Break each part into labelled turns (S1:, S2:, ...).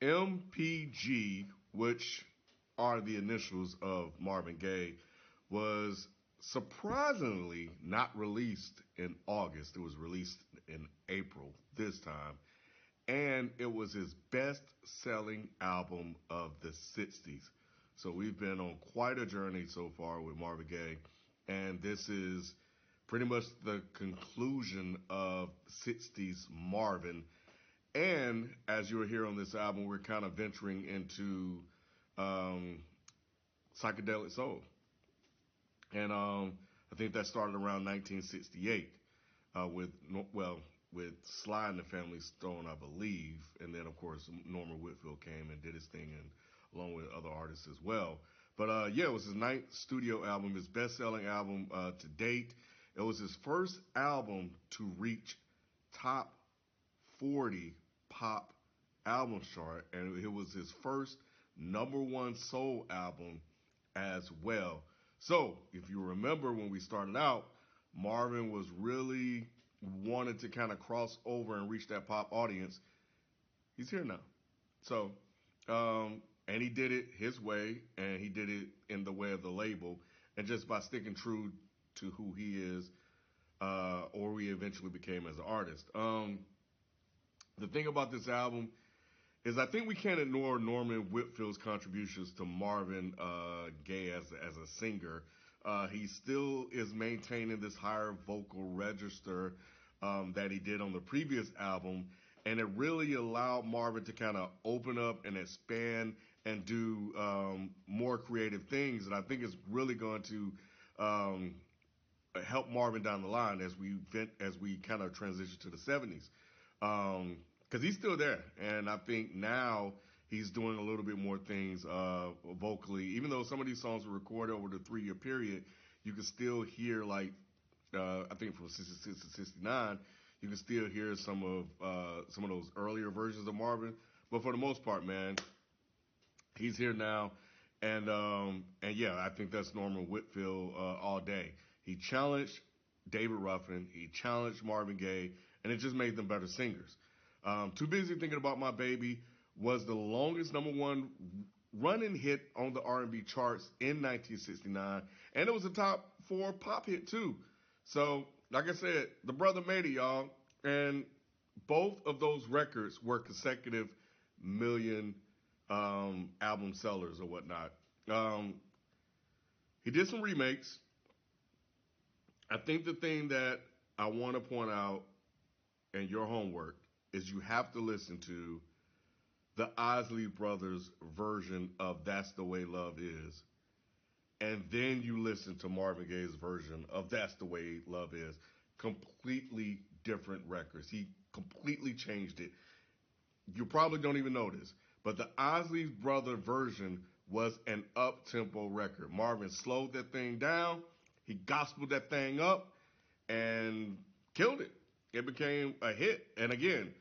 S1: M.P.G, which are the initials of Marvin Gaye, was surprisingly not released in August. It was released in April this time. And it was his best selling album of the 60s. So we've been on quite a journey so far with Marvin Gaye. And this is pretty much the conclusion of 60s Marvin. And as you'll hear on this album, we're kind of venturing into psychedelic soul. And I think that started around 1968 with, with Sly and the Family Stone, I believe. And then, of course, Norman Whitfield came and did his thing, and along with other artists as well. But yeah, it was his ninth studio album, his best-selling album to date. It was his first album to reach top 40 pop album chart, and it was his first #1 soul album as well. So, if you remember when we started out, Marvin was really wanted to kind of cross over and reach that pop audience. He's here now. So, and he did it his way, and he did it in the way of the label, and just by sticking true to who he is, or he eventually became as an artist. The thing about this album is I think we can't ignore Norman Whitfield's contributions to Marvin Gaye as a singer. He still is maintaining this higher vocal register that he did on the previous album, and it really allowed Marvin to kind of open up and expand and do more creative things, and I think it's really going to help Marvin down the line as we kind of transition to the 70s. Because he's still there, and I think now he's doing a little bit more things vocally. Even though some of these songs were recorded over the 3-year period, you can still hear, like, I think from 66 to 69, you can still hear some of those earlier versions of Marvin. But for the most part, man, he's here now, and yeah, I think that's Norman Whitfield all day. He challenged David Ruffin, he challenged Marvin Gaye, and it just made them better singers. Too Busy Thinking About My Baby was the longest #1 running hit on the R&B charts in 1969, and it was a top 4 pop hit too. So, like I said, the brother made it, y'all, and both of those records were consecutive million album sellers or whatnot. He did some remakes. I think the thing that I want to point out, and your homework, is you have to listen to the Isley Brothers version of That's the Way Love Is. And then you listen to Marvin Gaye's version of That's the Way Love Is. Completely different records. He completely changed it. You probably don't even know this, but the Isley Brother version was an up-tempo record. Marvin slowed that thing down. He gospeled that thing up and killed it. It became a hit. And again,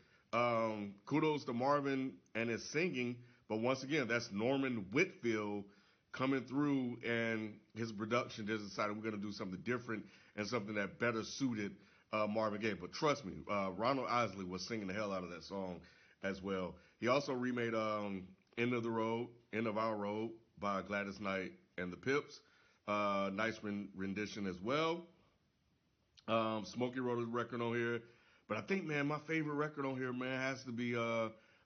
S1: kudos to Marvin and his singing, but once again, that's Norman Whitfield coming through, and his production just decided we're going to do something different and something that better suited Marvin Gaye. But trust me, Ronald Isley was singing the hell out of that song as well. He also remade End of the Road, End of Our Road by Gladys Knight and the Pips. Nice rendition as well. Smokey wrote a record on here. But I think, man, my favorite record on here, man, has to be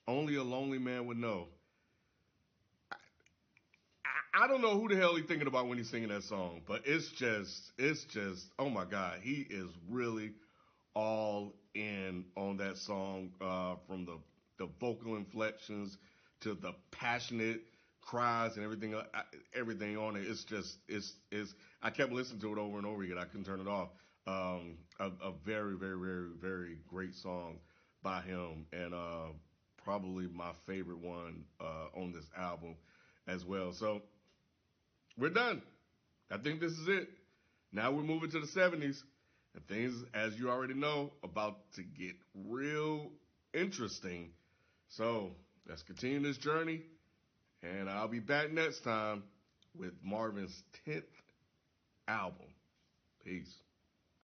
S1: Only a Lonely Man Would Know. I don't know who the hell he's thinking about when he's singing that song, but it's just, oh my God, he is really all in on that song, from the vocal inflections to the passionate cries and everything on it. It's just, I kept listening to it over and over again. I couldn't turn it off. A very, very, very, very great song by him, and probably my favorite one on this album as well. So we're done. I think this is it. Now we're moving to the 70s, and things, as you already know, about to get real interesting. So let's continue this journey, and I'll be back next time with Marvin's 10th album. Peace.